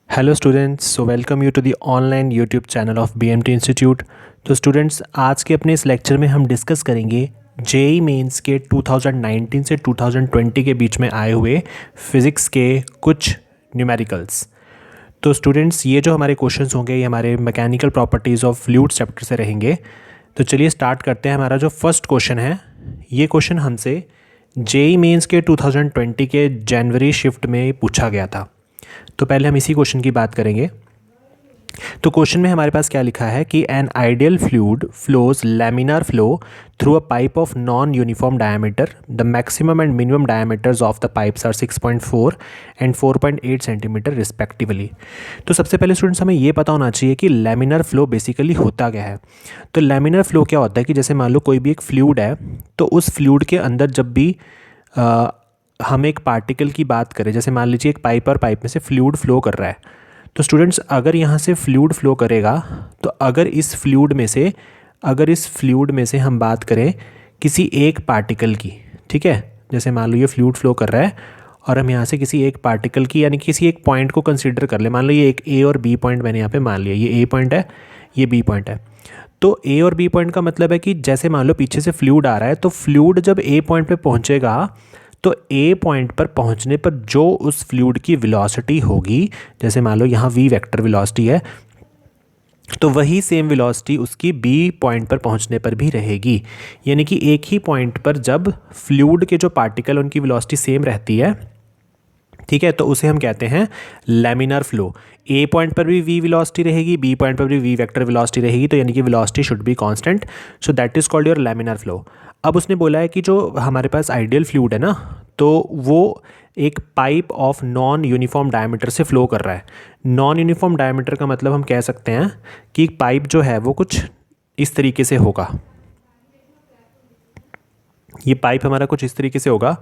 Hello students, so welcome you to the online YouTube channel of BMT institute. तो students, आज के अपने इस लेक्चर में हम डिस्कस करेंगे जेई मेंस के 2019 से 2020 के बीच में आए हुए फिज़िक्स के कुछ न्यूमेरिकल्स। तो स्टूडेंट्स, ये जो हमारे क्वेश्चंस होंगे ये हमारे mechanical properties of fluids chapter से रहेंगे। तो चलिए स्टार्ट करते हैं। हमारा जो फर्स्ट क्वेश्चन है, ये क्वेश्चन हमसे जेई मेंस के 2020 के जनवरी शिफ्ट में पूछा गया था। तो पहले हम इसी क्वेश्चन की बात करेंगे। तो क्वेश्चन में हमारे पास क्या लिखा है कि an ideal fluid flows laminar flow through a pipe of non uniform diameter. The maximum and minimum diameters of the pipes are 6.4 and 4.8 centimetre respectively. तो सबसे पहले स्टूडेंट्स, हमें ये पता होना चाहिए कि लैमिनार फ्लो बेसिकली होता क्या है। तो लैमिनार फ्लो क्या होता है कि जैसे मान लो कोई भी एक फ्लूइड है, तो उस फ्लूइड के अंदर जब भी हम एक पार्टिकल की बात करें, जैसे मान लीजिए एक पाइप और पाइप में से फ्लूइड फ्लो कर रहा है, तो स्टूडेंट्स अगर यहाँ से फ्लूइड फ्लो करेगा, तो अगर इस फ्लूइड में से हम बात करें किसी एक पार्टिकल की, ठीक है, जैसे मान लो ये फ्लूइड फ्लो कर रहा है और हम यहाँ से किसी एक पार्टिकल की यानी किसी एक पॉइंट को कंसीडर कर ले। मान लो ये एक ए और बी पॉइंट मैंने यहाँ पे मान लिया, ये ए पॉइंट है, ये बी पॉइंट है। तो ए और बी पॉइंट का मतलब है कि जैसे मान लो पीछे से फ्लूइड आ रहा है, तो फ्लूइड जब ए पॉइंट पे पहुँचेगा तो ए पॉइंट पर पहुंचने पर जो उस फ्लूइड की वेलोसिटी होगी, जैसे मान लो यहाँ वी वेक्टर वेलोसिटी है, तो वही सेम वेलोसिटी उसकी बी पॉइंट पर पहुंचने पर भी रहेगी। यानी कि एक ही पॉइंट पर जब फ्लूइड के जो पार्टिकल उनकी वेलोसिटी सेम रहती है, ठीक है, तो उसे हम कहते हैं लैमिनार फ्लो। ए पॉइंट पर भी वी वेलोसिटी रहेगी, बी पॉइंट पर भी वी वेक्टर वेलोसिटी रहेगी, तो यानी कि velocity should be constant, so that is called your laminar flow. अब उसने बोला है कि जो हमारे पास आइडियल फ्लूइड है ना, तो वो एक pipe of non uniform diameter से फ्लो कर रहा है। नॉन यूनिफॉर्म डायमीटर का मतलब हम कह सकते हैं कि एक पाइप जो है वो कुछ इस तरीके से होगा, ये पाइप हमारा कुछ इस तरीके से होगा।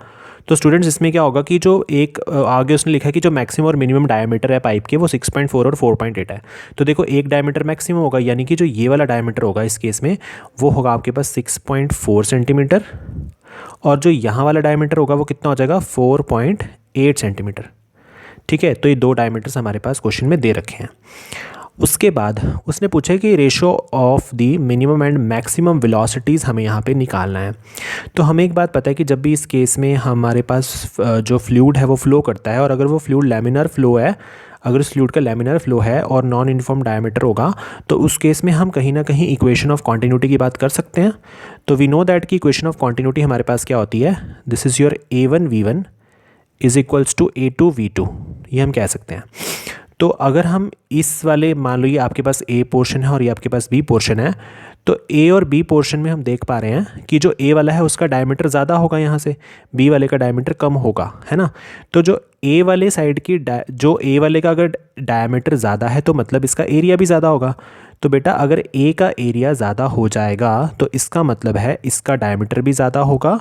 तो स्टूडेंट्स, इसमें क्या होगा कि जो एक आगे उसने लिखा है कि जो मैक्सिमम और मिनिमम डायमीटर है पाइप के वो 6.4 और 4.8 है। तो देखो, एक डायमीटर मैक्सिमम होगा, यानी कि जो ये वाला डायमीटर होगा इस केस में वो होगा आपके पास 6.4 सेंटीमीटर, और जो यहाँ वाला डायमीटर होगा वो कितना हो जाएगा 4.8 सेंटीमीटर। ठीक है, तो ये दो डायमीटर्स हमारे पास क्वेश्चन में दे रखे हैं। उसके बाद उसने पूछा कि ratio of the minimum and maximum velocities हमें यहाँ पे निकालना है। तो हमें एक बात पता है कि जब भी इस केस में हमारे पास जो फ्लूइड है वो फ्लो करता है, और अगर वो फ्लूइड लैमिनार फ्लो है, अगर उस फ्लूइड का लैमिनार फ्लो है और नॉन यूनिफॉर्म डायमीटर होगा, तो उस केस में हम कहीं ना कहीं इक्वेशन ऑफ कॉन्टिन्यूटी की बात कर सकते हैं। तो वी नो दैट की इक्वेशन ऑफ कॉन्टिन्यूटी हमारे पास क्या होती है, this is your A1V1 is equals to A2V2, ये हम कह सकते हैं। तो अगर हम इस वाले, मान लो ये आपके पास ए पोर्शन है और ये आपके पास बी पोर्शन है, तो ए और बी पोर्शन में हम देख पा रहे हैं कि जो ए वाला है उसका डायमीटर ज़्यादा होगा यहाँ से, बी वाले का डायमीटर कम होगा, है ना। तो जो ए वाले साइड की जो ए वाले का अगर डायमीटर ज़्यादा है तो मतलब इसका एरिया भी ज़्यादा होगा। तो बेटा, अगर ए का एरिया ज़्यादा हो जाएगा तो इसका मतलब है इसका डायमीटर भी ज़्यादा होगा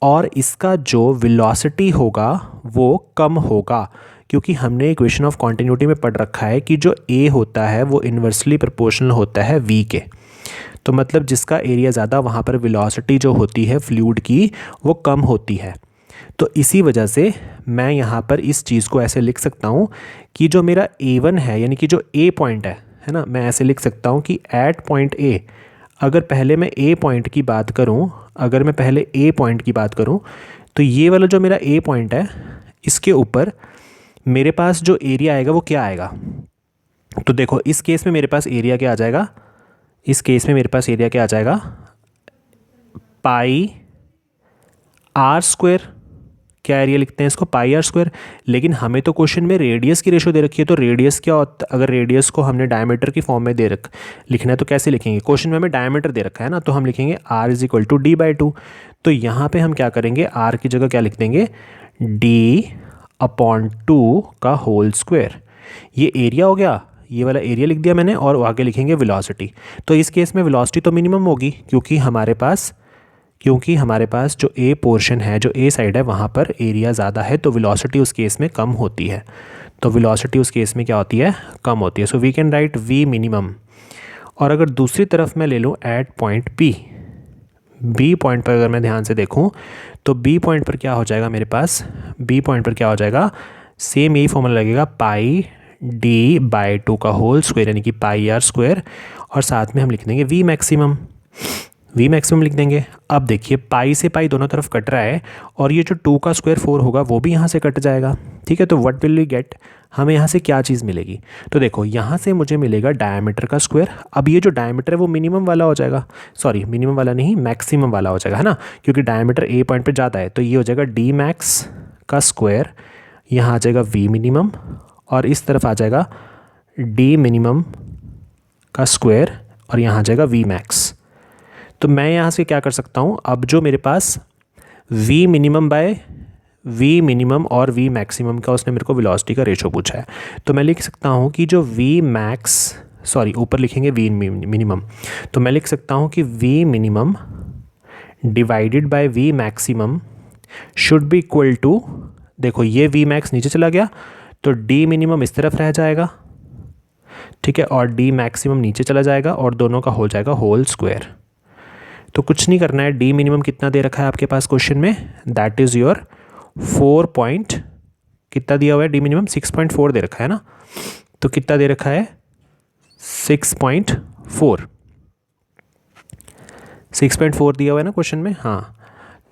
और इसका जो वेलोसिटी होगा वो कम होगा, क्योंकि हमने इक्वेशन ऑफ कॉन्टिन्यूटी में पढ़ रखा है कि जो ए होता है वो इन्वर्सली प्रोपोर्शनल होता है वी के। तो मतलब जिसका एरिया ज़्यादा, वहाँ पर वेलोसिटी जो होती है फ्लूइड की वो कम होती है। तो इसी वजह से मैं यहाँ पर इस चीज़ को ऐसे लिख सकता हूँ कि जो मेरा A1 है, यानी कि जो ए पॉइंट है ना, मैं ऐसे लिख सकता हूँ कि एट पॉइंट ए, अगर पहले मैं ए पॉइंट की बात करूँ, अगर मैं पहले ए पॉइंट की बात करूँ, तो ये वाला जो मेरा ए पॉइंट है इसके ऊपर मेरे पास जो एरिया आएगा वो क्या आएगा। तो देखो, इस केस में मेरे पास एरिया क्या आ जाएगा, इस केस में मेरे पास एरिया क्या आ जाएगा, पाई आर स्क्वायर। क्या एरिया लिखते हैं इसको, पाई आर स्क्वायर। लेकिन हमें तो क्वेश्चन में रेडियस की रेशो दे रखी है, तो रेडियस क्या होता है, अगर रेडियस को हमने डायमीटर की फॉर्म में लिखना है तो कैसे लिखेंगे। क्वेश्चन में हमें डायमीटर दे रखा है ना, तो हम लिखेंगे are is equal to D/2। तो यहाँ पे हम क्या करेंगे, आर की जगह क्या लिख देंगे, D/2 का होल स्क्वायर। ये एरिया हो गया, ये वाला एरिया लिख दिया मैंने, और आगे लिखेंगे वेलोसिटी। तो इस केस में वेलोसिटी तो मिनिमम होगी, क्योंकि हमारे पास जो ए पोर्शन है, जो ए साइड है, वहाँ पर एरिया ज़्यादा है, तो वेलोसिटी उस केस में कम होती है। तो वेलोसिटी उस केस में क्या होती है, कम होती है। So we can write V minimum. और अगर दूसरी तरफ मैं ले लूँ एट पॉइंट बी पॉइंट पर अगर मैं ध्यान से देखूँ, तो बी पॉइंट पर क्या हो जाएगा मेरे पास, बी पॉइंट पर क्या हो जाएगा, सेम यही फॉर्मूला लगेगा, पाई d/2 का होल स्क्वायर यानी कि πr², और साथ में हम लिख देंगे v मैक्सिमम लिख देंगे। अब देखिए पाई से पाई दोनों तरफ कट रहा है, और ये जो 2 का स्क्वायर 4 होगा वो भी यहाँ से कट जाएगा। ठीक है, तो व्हाट विल वी गेट, हमें यहाँ से क्या चीज़ मिलेगी? तो देखो यहाँ से मुझे मिलेगा डायमीटर का स्क्वायर। अब ये जो डायमीटर है वो मिनिमम वाला हो जाएगा, सॉरी मिनिमम वाला नहीं, मैक्सिमम वाला हो जाएगा, है ना, क्योंकि डायमीटर ए पॉइंट पे जाता है। तो ये हो जाएगा डी मैक्स का स्क्वायर, यहाँ आ जाएगा वी मिनिमम, और इस तरफ आ जाएगा डी मिनिमम का स्क्वायर, और यहाँ आ जाएगा वी मैक्स। तो मैं यहाँ से क्या कर सकता हूँ, अब जो मेरे पास v minimum by v minimum और v मैक्सिमम का उसने मेरे को वेलोसिटी का रेशो पूछा है, तो मैं लिख सकता हूँ कि जो v मैक्स, सॉरी ऊपर लिखेंगे v मिनिमम, तो मैं लिख सकता हूँ कि v minimum divided by v maximum should be equal to, देखो ये v मैक्स नीचे चला गया तो d मिनिमम इस तरफ रह जाएगा, ठीक है, और d मैक्सिमम नीचे चला जाएगा, और दोनों का हो जाएगा होल स्क्वायर। तो कुछ नहीं करना है, डी मिनिमम कितना दे रखा है आपके पास क्वेश्चन में, दैट इज़ योर 4 पॉइंट, कितना दिया हुआ है डी मिनिमम 6.4 दे रखा है ना, तो कितना दे रखा है 6.4 दिया हुआ है ना क्वेश्चन में। हाँ,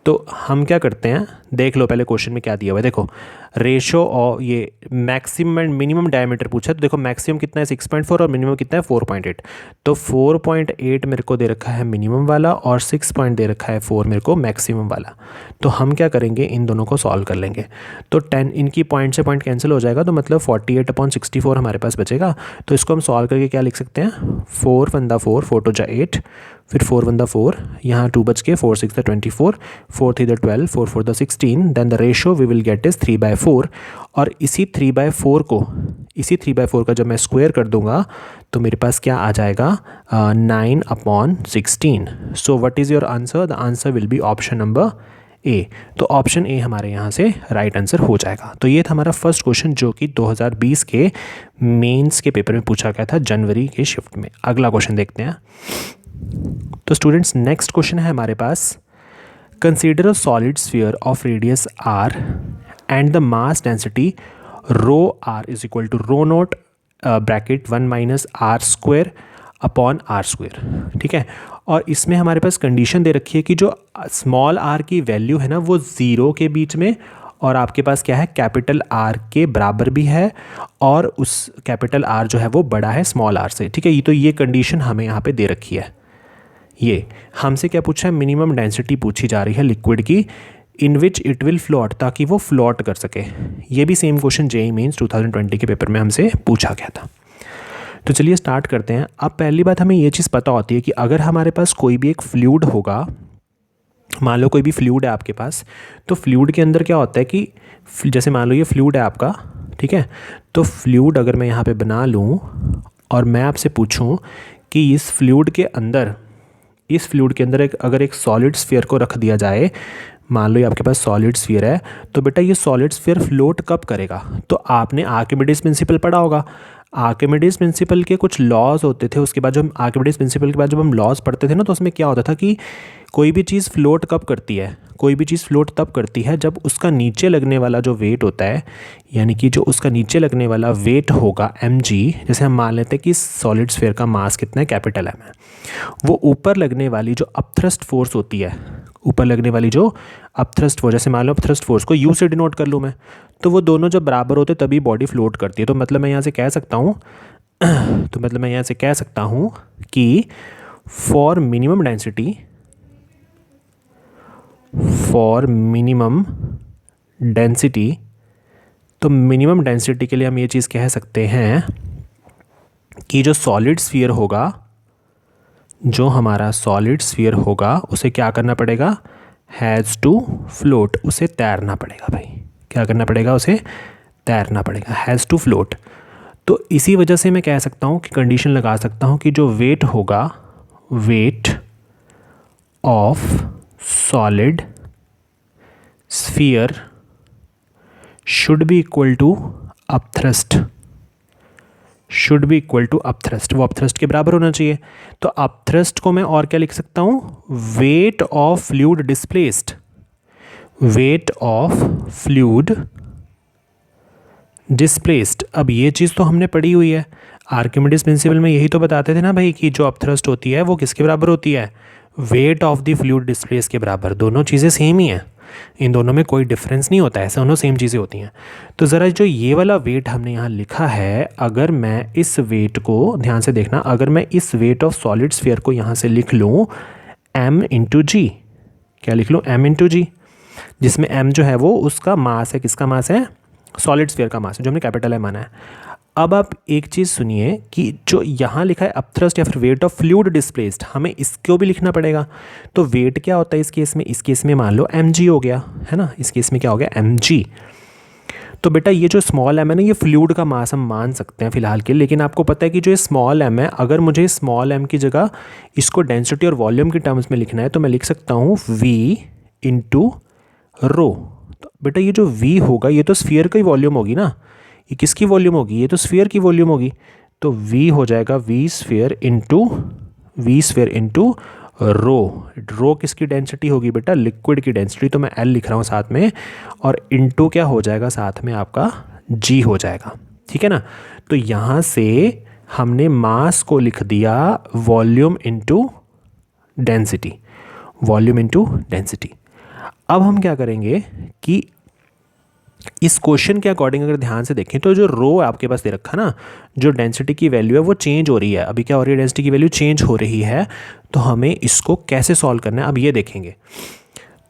तो हम क्या करते हैं, देख लो पहले क्वेश्चन में क्या दिया हुआ है। देखो रेशो और ये मैक्सिमम एंड मिनिमम डायमीटर पूछा है, तो देखो मैक्सिमम कितना है 6.4 और मिनिमम कितना है 4.8, तो 4.8 मेरे को दे रखा है मिनिमम वाला, और 6 पॉइंट दे रखा है 4 मेरे को मैक्सिमम वाला। तो हम क्या करेंगे, इन दोनों को सॉल्व कर लेंगे, तो 10 इनकी पॉइंट से पॉइंट कैंसिल हो जाएगा, तो मतलब 48/64 हमारे पास बचेगा। तो इसको हम सॉल्व करके क्या लिख सकते हैं, 4 1 4, 4 2 8, फिर 4 1 4, यहाँ 2 बच के, 4 6 24, 4 3 12, 4 4 16, then the ratio we will get is 3/4, और इसी 3/4 का जब मैं स्क्वायर कर दूंगा तो मेरे पास क्या आ जाएगा 9/16। So what is your answer, the answer will be option number A. तो ऑप्शन ए हमारे यहाँ से राइट आंसर हो जाएगा। तो ये था हमारा फर्स्ट क्वेश्चन जो कि 2020 के मेंस के पेपर में पूछा गया था जनवरी के शिफ्ट में। अगला क्वेश्चन देखते हैं। तो स्टूडेंट्स नेक्स्ट क्वेश्चन है हमारे पास, consider a solid sphere of radius r and the mass density rho r is equal to rho naught bracket 1 - r² upon r²। ठीक है, और इसमें हमारे पास कंडीशन दे रखी है कि जो स्मॉल r की वैल्यू है ना वो 0 के बीच में, और आपके पास क्या है कैपिटल R के बराबर भी है, और उस कैपिटल R जो है वो बड़ा है स्मॉल r से। ठीक है, ये तो ये कंडीशन हमें यहाँ पे दे रखी है। ये हमसे क्या पूछा है, मिनिमम डेंसिटी पूछी जा रही है लिक्विड की, इन विच इट विल फ्लोट, ताकि वो फ्लोट कर सके। ये भी सेम क्वेश्चन जेईई मेंस 2020 के पेपर में हमसे पूछा गया था। तो चलिए स्टार्ट करते हैं। अब पहली बात हमें ये चीज़ पता होती है कि अगर हमारे पास कोई भी एक फ्लूइड होगा, मान लो कोई भी फ्लूइड है आपके पास, तो फ्लूइड के अंदर क्या होता है कि जैसे मान लो ये फ्लूइड है आपका, ठीक है, तो फ्लूइड अगर मैं यहाँ पे बना लूँ और मैं आपसे पूछूँ कि इस फ्लूइड के अंदर अगर एक सॉलिड स्फीयर को रख दिया जाए, मान लो ये आपके पास सॉलिड स्फीयर है, तो बेटा ये सॉलिड स्फीयर फ्लोट कब करेगा? तो आपने आर्किमिडीज प्रिंसिपल पढ़ा होगा। आर्किमिडीज प्रिंसिपल के कुछ लॉज होते थे, उसके बाद जो हम आर्किमिडीज प्रिंसिपल के बाद जब हम लॉज पढ़ते थे ना, तो उसमें क्या होता था कि कोई भी चीज़ फ्लोट कब करती है, कोई भी चीज़ फ्लोट तब करती है जब उसका नीचे लगने वाला जो वेट होता है, यानी कि जो उसका नीचे लगने वाला वेट होगा mg, जैसे हम मान लेते हैं कि सॉलिड स्फीयर का मास कितना है, कैपिटल M है, वो ऊपर लगने वाली जो अपथ्रस्ट फोर्स होती है, ऊपर लगने वाली जो अपथ्रस्ट फोर्स, जैसे मान लो अपथ्रस्ट फोर्स को U से डिनोट कर लूँ मैं, तो वो दोनों जब बराबर होते तभी बॉडी फ्लोट करती है। तो मतलब मैं यहाँ से कह सकता हूँ कि फॉर मिनिमम डेंसिटी, तो मिनिमम डेंसिटी के लिए हम ये चीज़ कह सकते हैं कि जो सॉलिड स्फीयर होगा, जो हमारा सॉलिड स्फीयर होगा, उसे क्या करना पड़ेगा, हैज़ टू फ्लोट, उसे तैरना पड़ेगा भाई। क्या करना पड़ेगा? उसे तैरना पड़ेगा, हैज़ टू फ्लोट। तो इसी वजह से मैं कह सकता हूँ कि कंडीशन लगा सकता हूँ कि जो वेट होगा, weight of solid sphere should be equal to upthrust, वो अपथ्रस्ट के बराबर होना चाहिए। तो अपथ्रस्ट को मैं और क्या लिख सकता हूँ, वेट ऑफ फ्लूइड डिस्प्लेस्ड, अब ये चीज़ तो हमने पढ़ी हुई है, आर्किमिडीज प्रिंसिपल में यही तो बताते थे ना भाई कि जो अपथ्रस्ट होती है वो किसके बराबर होती है, weight of the fluid displace के बराबर। दोनों चीज़ें सेम ही हैं, इन दोनों में कोई डिफरेंस नहीं होता है, दोनों सेम चीज़ें होती हैं। तो ज़रा जो ये वाला वेट हमने यहाँ लिखा है, अगर मैं इस वेट को ध्यान से देखना, अगर मैं इस वेट ऑफ सॉलिड स्फीयर को यहाँ से लिख लूँ m इंटू जी, क्या लिख लूँ m इंटू जी, जिसमें m जो है वो उसका मास है, किसका मास है, सॉलिड स्फीयर का मास है, जो हमने कैपिटल है माना है। अब आप एक चीज़ सुनिए कि जो यहाँ लिखा है अपथ्रस्ट या फिर वेट ऑफ फ्लूइड डिस्प्लेस्ड, हमें इसको भी लिखना पड़ेगा। तो वेट क्या होता है इस केस में, इस केस में मान लो mg हो गया है ना, इस केस में क्या हो गया mg। तो बेटा ये जो स्मॉल m है ना, ये फ्लूइड का मास हम मान सकते हैं फिलहाल के, लेकिन आपको पता है कि जो ये स्मॉल m है, अगर मुझे स्मॉल m की जगह इसको डेंसिटी और वॉल्यूम की टर्म्स में लिखना है तो मैं लिख सकता हूँ v इंटू रो। तो बेटा ये जो v होगा ये तो स्फीयर का ही वॉल्यूम होगी ना, ये किसकी वॉल्यूम होगी, ये तो स्फीयर की वॉल्यूम होगी। तो v हो जाएगा वी स्फीयर इंटू रो किसकी डेंसिटी होगी बेटा, लिक्विड की डेंसिटी, तो मैं L लिख रहा हूँ साथ में, और इंटू क्या हो जाएगा साथ में आपका G हो जाएगा, ठीक है ना। तो यहाँ से हमने मास को लिख दिया वॉल्यूम इंटू डेंसिटी, अब हम क्या करेंगे कि इस क्वेश्चन के अकॉर्डिंग अगर ध्यान से देखें तो जो रो आपके पास दे रखा ना, जो डेंसिटी की वैल्यू है वो चेंज हो रही है, अभी क्या हो रही है, डेंसिटी की वैल्यू चेंज हो रही है। तो हमें इसको कैसे सॉल्व करना है अब ये देखेंगे।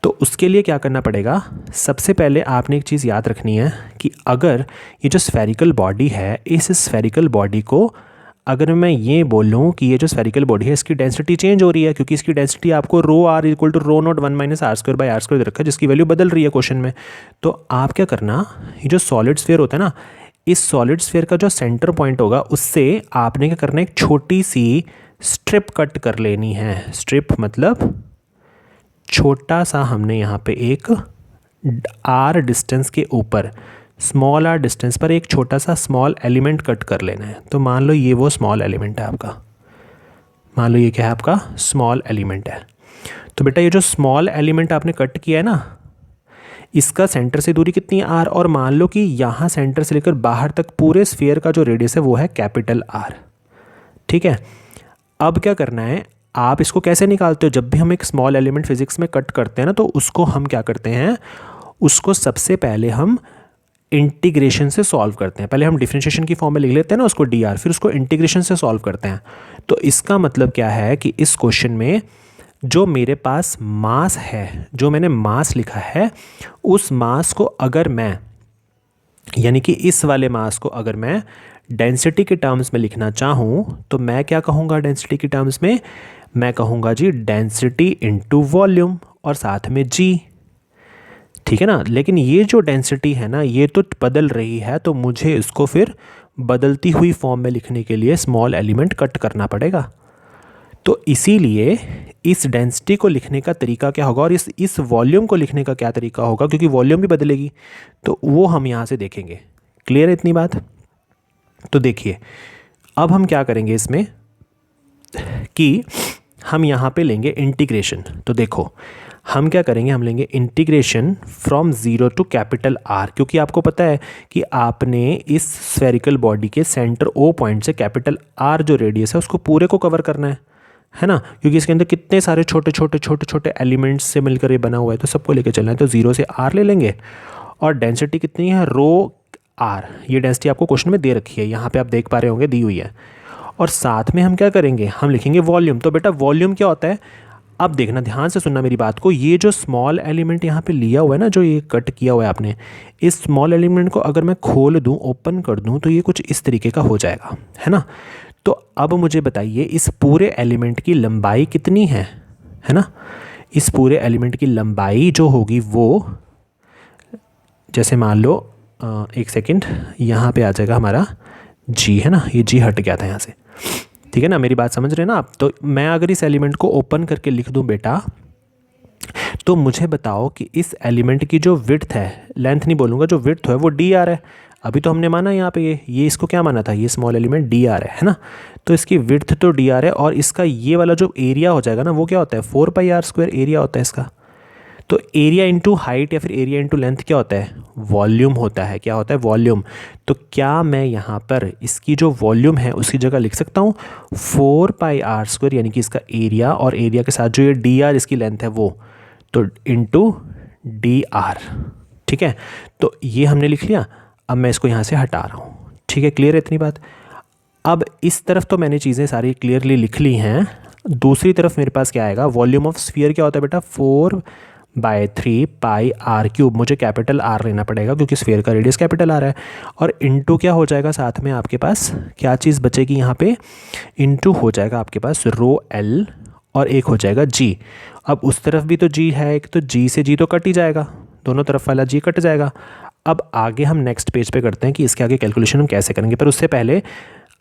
तो उसके लिए क्या करना पड़ेगा, सबसे पहले आपने एक चीज़ याद रखनी है कि अगर ये जो स्फेरिकल बॉडी है, इस स्फेरिकल बॉडी को अगर मैं ये बोलूँ कि ये जो स्फेरिकल बॉडी है इसकी डेंसिटी चेंज हो रही है, क्योंकि इसकी डेंसिटी आपको rho r equal to rho naught 1 minus r square by r square दे रखा है, जिसकी वैल्यू बदल रही है क्वेश्चन में। तो आप क्या करना, ये जो सॉलिड स्फीयर होता है ना, इस सॉलिड स्फीयर का जो सेंटर पॉइंट होगा उससे आपने क्या करना है, एक छोटी सी स्ट्रिप कट कर लेनी है। स्ट्रिप मतलब छोटा सा, हमने यहाँ पे एक आर डिस्टेंस के ऊपर, स्मॉल आर डिस्टेंस पर एक छोटा सा स्मॉल एलिमेंट कट कर लेना है। तो मान लो ये वो स्मॉल एलिमेंट है आपका, मान लो ये क्या है आपका स्मॉल एलिमेंट है। तो बेटा ये जो स्मॉल एलिमेंट आपने कट किया है ना, इसका सेंटर से दूरी कितनी है आर, और मान लो कि यहाँ सेंटर से लेकर बाहर तक पूरे स्फीयर का जो रेडियस है वो है कैपिटल आर, ठीक है। अब क्या करना है, आप इसको कैसे निकालते हो, जब भी हम एक स्मॉल एलिमेंट फिजिक्स में कट करते हैं ना, तो उसको हम क्या करते हैं, उसको सबसे पहले हम इंटीग्रेशन से सॉल्व करते हैं। पहले हम डिफरेंशिएशन की फॉर्म में लिख लेते हैं ना उसको dr, फिर उसको इंटीग्रेशन से सॉल्व करते हैं। तो इसका मतलब क्या है कि इस क्वेश्चन में जो मेरे पास मास है, जो मैंने मास लिखा है, उस मास को अगर मैं, यानी कि इस वाले मास को अगर मैं डेंसिटी के टर्म्स में लिखना चाहूँ तो मैं क्या कहूँगा, डेंसिटी के टर्म्स में मैं कहूँगा जी डेंसिटी इंटू वॉल्यूम और साथ में g, ठीक है ना। लेकिन ये जो डेंसिटी है ना ये तो बदल रही है, तो मुझे इसको फिर बदलती हुई फॉर्म में लिखने के लिए स्मॉल एलिमेंट कट करना पड़ेगा। तो इसीलिए इस डेंसिटी को लिखने का तरीका क्या होगा और इस वॉल्यूम को लिखने का क्या तरीका होगा, क्योंकि वॉल्यूम भी बदलेगी, तो वो हम यहाँ से देखेंगे। क्लियर है इतनी बात। तो देखिए अब हम क्या करेंगे इसमें कि हम यहाँ पे लेंगे इंटीग्रेशन। तो देखो हम क्या करेंगे, हम लेंगे integration from 0 to capital R, क्योंकि आपको पता है कि आपने इस स्फेरिकल बॉडी के सेंटर ओ पॉइंट से कैपिटल आर जो रेडियस है उसको पूरे को कवर करना है ना, क्योंकि इसके अंदर कितने सारे छोटे छोटे एलिमेंट्स से मिलकर ये बना हुआ है, तो सबको लेके चलना है। तो 0 से आर ले लेंगे और डेंसिटी कितनी है, रो आर, ये डेंसिटी आपको क्वेश्चन में दे रखी है, यहाँ पे आप देख पा रहे होंगे दी हुई है। और साथ में हम क्या करेंगे, हम लिखेंगे वॉल्यूम। तो बेटा वॉल्यूम क्या होता है, अब देखना ध्यान से सुनना मेरी बात को, ये जो स्मॉल एलिमेंट यहाँ पे लिया हुआ है ना, जो ये कट किया हुआ है आपने, इस स्मॉल एलिमेंट को अगर मैं खोल दूँ, ओपन कर दूँ, तो ये कुछ इस तरीके का हो जाएगा, है ना। तो अब मुझे बताइए इस पूरे एलिमेंट की लंबाई कितनी है ना। इस पूरे एलिमेंट की लंबाई जो होगी वो, जैसे मान लो एक सेकेंड, यहाँ पे आ जाएगा हमारा जी, है ना, ये जी हट गया था यहाँ से, ठीक है ना, मेरी बात समझ रहे हैं ना आप। तो मैं अगर इस एलिमेंट को ओपन करके लिख दूं बेटा, तो मुझे बताओ कि इस एलिमेंट की जो विड्थ है, लेंथ नहीं बोलूँगा, जो विड्थ है वो डी आर है। अभी तो हमने माना यहाँ पे ये इसको क्या माना था, ये स्मॉल एलिमेंट डी आर है ना। तो इसकी विड्थ तो डी आर है, और इसका ये वाला जो एरिया हो जाएगा ना वो क्या होता है, 4 पाई आर स्क्वायर एरिया होता है इसका। तो एरिया इंटू हाइट या फिर एरिया इंटू लेंथ क्या होता है, वॉल्यूम होता है। क्या होता है, वॉल्यूम। तो क्या मैं यहाँ पर इसकी जो वॉल्यूम है उसकी जगह लिख सकता हूँ 4πr², यानी कि इसका एरिया, और एरिया के साथ जो ये dr इसकी लेंथ है वो, तो इंटू dr। ठीक है, तो ये हमने लिख लिया। अब मैं इसको यहाँ से हटा रहा हूँ। ठीक है, क्लियर है इतनी बात। अब इस तरफ तो मैंने चीज़ें सारी क्लियरली लिख ली हैं। दूसरी तरफ मेरे पास क्या आएगा, वॉल्यूम ऑफ स्फीयर क्या होता है बेटा, 4/3πr³। मुझे कैपिटल R लेना पड़ेगा क्योंकि स्फीयर का रेडियस कैपिटल R है। और इंटू क्या हो जाएगा, साथ में आपके पास क्या चीज़ बचेगी यहाँ पे, इंटू हो जाएगा आपके पास ρl और एक हो जाएगा g। अब उस तरफ भी तो g है एक, तो g से g तो कट ही जाएगा, दोनों तरफ वाला g कट जाएगा। अब आगे हम नेक्स्ट पेज पे करते हैं कि इसके आगे कैलकुलेशन हम कैसे करेंगे। पर उससे पहले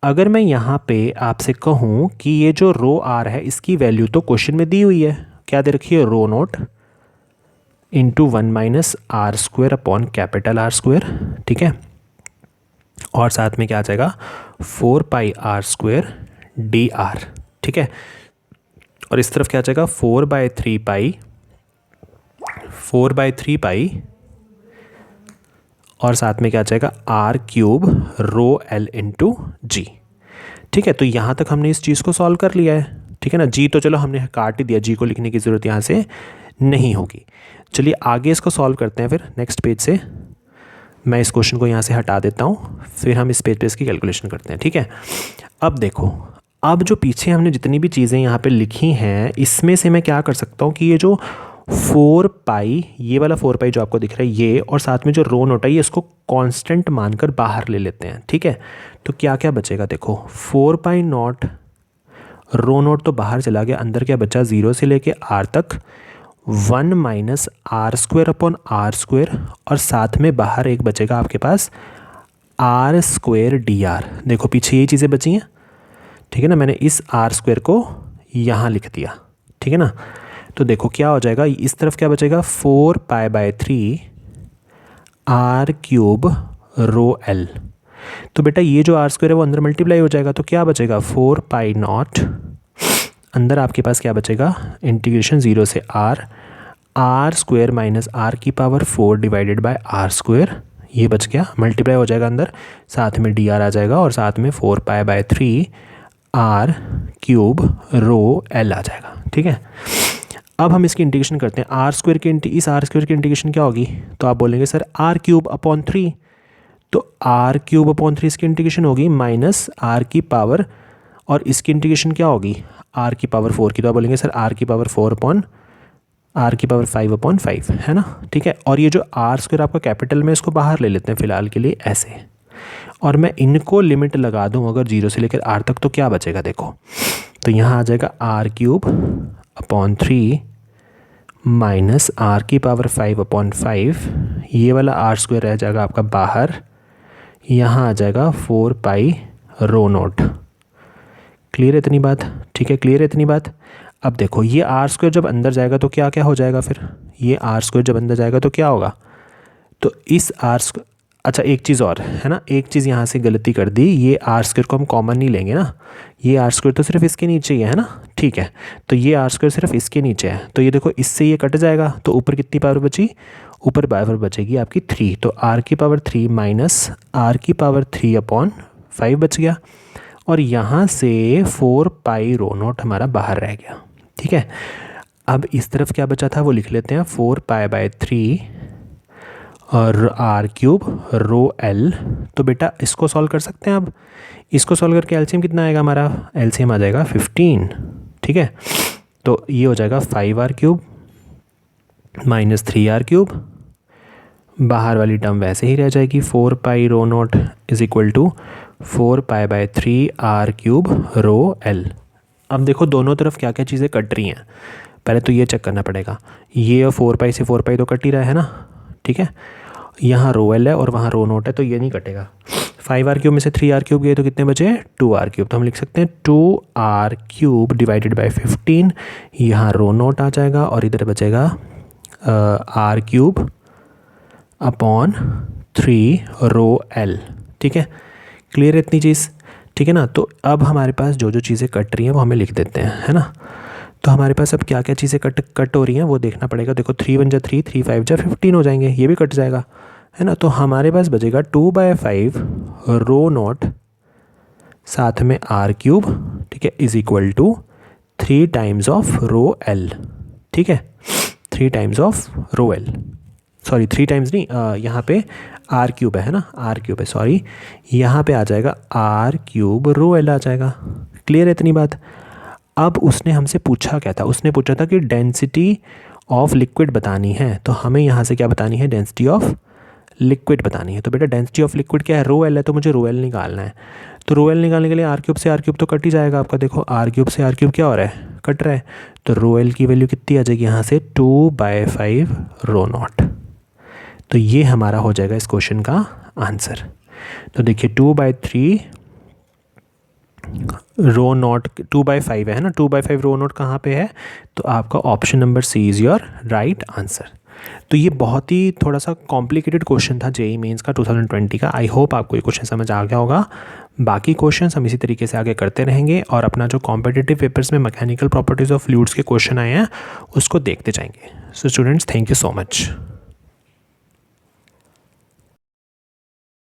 अगर मैं यहाँ पे आपसे कहूँ कि ये जो ρr है इसकी वैल्यू तो क्वेश्चन में दी हुई है, क्या दे रखी है, ρ0 into 1 - r² upon capital R²। ठीक है, और साथ में क्या आ जाएगा 4πr² dr। ठीक है, और इस तरफ क्या आ जाएगा 4/3π और साथ में क्या आ जाएगा r³ ρl इंटू g। ठीक है, तो यहाँ तक हमने इस चीज़ को सॉल्व कर लिया है। ठीक है ना, g तो चलो हमने काट ही दिया, g को लिखने की ज़रूरत यहाँ से नहीं होगी। चलिए आगे इसको सॉल्व करते हैं फिर नेक्स्ट पेज से। मैं इस क्वेश्चन को यहाँ से हटा देता हूँ, फिर हम इस पेज पे इसकी कैलकुलेशन करते हैं। ठीक है, अब देखो, अब जो पीछे हमने जितनी भी चीज़ें यहाँ पे लिखी हैं इसमें से मैं क्या कर सकता हूँ कि ये जो 4π, ये वाला 4π जो आपको दिख रहा है ये, और साथ में जो ρ0 है ये इसको कांस्टेंट मानकर बाहर ले लेते हैं। ठीक है, तो क्या क्या बचेगा, देखो 4π0 ρ0 तो बाहर चला गया, अंदर क्या बचा 0 से लेके r तक 1 - r² अपॉन r², और साथ में बाहर एक बचेगा आपके पास r² dr। देखो पीछे ये चीज़ें बची हैं। ठीक है ना, मैंने इस r² को यहाँ लिख दिया। ठीक है ना, तो देखो क्या हो जाएगा, इस तरफ क्या बचेगा 4π/3 r³ ρl। तो बेटा ये जो r² है वो अंदर मल्टीप्लाई हो जाएगा, तो क्या बचेगा 4π0, अंदर आपके पास क्या बचेगा, इंटीग्रेशन 0 से r, r² - r⁴ divided by r²। ये बच गया, मल्टीप्लाई हो जाएगा अंदर, साथ में dr आ जाएगा, और साथ में 4π/3 r³ ρl आ जाएगा। ठीक है, अब हम इसकी इंटीग्रेशन करते हैं। r² की इस r² की इंटीग्रेशन क्या होगी, तो आप बोलेंगे सर r³ अपॉन 3, तो r³ अपॉन 3 इसकी इंटीग्रेशन होगी माइनस r⁴, और इसकी इंटीग्रेशन क्या होगी r⁴ की, तो आप बोलेंगे sir r⁴ upon r⁵ upon 5, है ना। ठीक है, और ये जो r² आपका कैपिटल में, इसको बाहर ले लेते हैं फ़िलहाल के लिए ऐसे, और मैं इनको लिमिट लगा दूँ अगर 0 से लेकर r तक, तो क्या बचेगा देखो, तो यहाँ आ जाएगा r³ upon 3 minus r⁵ upon 5, ये वाला r² रह जाएगा आपका बाहर, यहाँ आ जाएगा 4π ρ0। क्लियर है इतनी बात, ठीक है, क्लियर है इतनी बात। अब देखो ये r² जब अंदर जाएगा तो क्या क्या हो जाएगा, फिर ये r² जब अंदर जाएगा तो क्या होगा, तो इस r², अच्छा एक चीज़ और है ना, एक चीज़ यहाँ से गलती कर दी, ये r² को हम कॉमन नहीं लेंगे ना, ये r² तो सिर्फ इसके नीचे ही है ना। ठीक है, तो ये r² सिर्फ इसके नीचे है, तो ये देखो इससे ये कट जाएगा, तो ऊपर कितनी पावर बची, ऊपर पावर बचेगी आपकी 3, तो r⁵ माइनस r⁵ अपॉन 5 बच गया, और यहाँ से 4π ρ0 हमारा बाहर रह गया। ठीक है, अब इस तरफ क्या बचा था वो लिख लेते हैं, 4π/3 और r³ ρl। तो बेटा इसको सॉल्व कर सकते हैं। अब इसको सॉल्व करके एलसीएम कितना आएगा, हमारा एलसीएम आ जाएगा 15। ठीक है, तो ये हो जाएगा 5r³ माइनस 3r³, बाहर वाली टर्म वैसे ही रह जाएगी, 4π ρ0 is equal to 4π/3 r³ ρl। अब देखो दोनों तरफ क्या क्या चीज़ें कट रही हैं, पहले तो ये चेक करना पड़ेगा, ये 4π से 4π तो कट ही रहा है ना। ठीक है, यहाँ ρl है और वहाँ ρ0 है, तो ये नहीं कटेगा। 5r³ में से 3r³ गए तो कितने बचे, 2r³, तो हम लिख सकते हैं 2r³ डिवाइडेड बाय 15, यहाँ ρ0 आ जाएगा, और इधर बचेगा r³ अपॉन 3 ρl। ठीक है, क्लियर है इतनी चीज़, ठीक है ना। तो अब हमारे पास जो जो चीज़ें कट रही हैं वो हमें लिख देते हैं, है ना। तो हमारे पास अब क्या क्या चीज़ें कट हो रही हैं वो देखना पड़ेगा। देखो 3 1 जा 3, 3 5 जा 15 हो जाएंगे, ये भी कट जाएगा, है ना। तो हमारे पास बचेगा 2/5 रो नॉट साथ में आर क्यूब, ठीक है, is equal to 3 times of rho L, ठीक है, 3 times of rho L, sorry 3 times नहीं, यहाँ पे आर क्यूब है ना, आर क्यूब है, सॉरी, यहाँ पे आ जाएगा आर क्यूब रो एल आ जाएगा। क्लियर है इतनी बात। अब उसने हमसे पूछा क्या था, उसने पूछा था कि डेंसिटी ऑफ लिक्विड बतानी है, तो हमें यहाँ से क्या बतानी है, डेंसिटी ऑफ लिक्विड बतानी है। तो बेटा डेंसिटी ऑफ लिक्विड क्या है, रो एल है, तो मुझे रो एल निकालना है। तो रो एल निकालने के लिए आर क्यूब से आर क्यूब तो कट ही जाएगा आपका। देखो आर क्यूब से आर क्यूब क्या हो रहा है, कट रहा है। तो रो एल की वैल्यू कितनी आ जाएगी यहाँ से, 2/5 रो नॉट। तो ये हमारा हो जाएगा इस क्वेश्चन का आंसर। तो देखिए 2/3 रो नॉट, 2/5 है ना, 2/5 रो नॉट कहाँ पे है, तो आपका option number C is your right answer. तो ये बहुत ही थोड़ा सा कॉम्प्लिकेटेड क्वेश्चन था जेईई मेंस का 2020 का। आई होप आपको ये क्वेश्चन समझ आ गया होगा। बाकी क्वेश्चंस हम इसी तरीके से आगे करते रहेंगे और अपना जो कॉम्पिटिटिव पेपर्स में मैकेनिकल प्रॉपर्टीज़ ऑफ फ्लूइड्स के क्वेश्चन आए हैं उसको देखते जाएंगे। So students, thank you so much.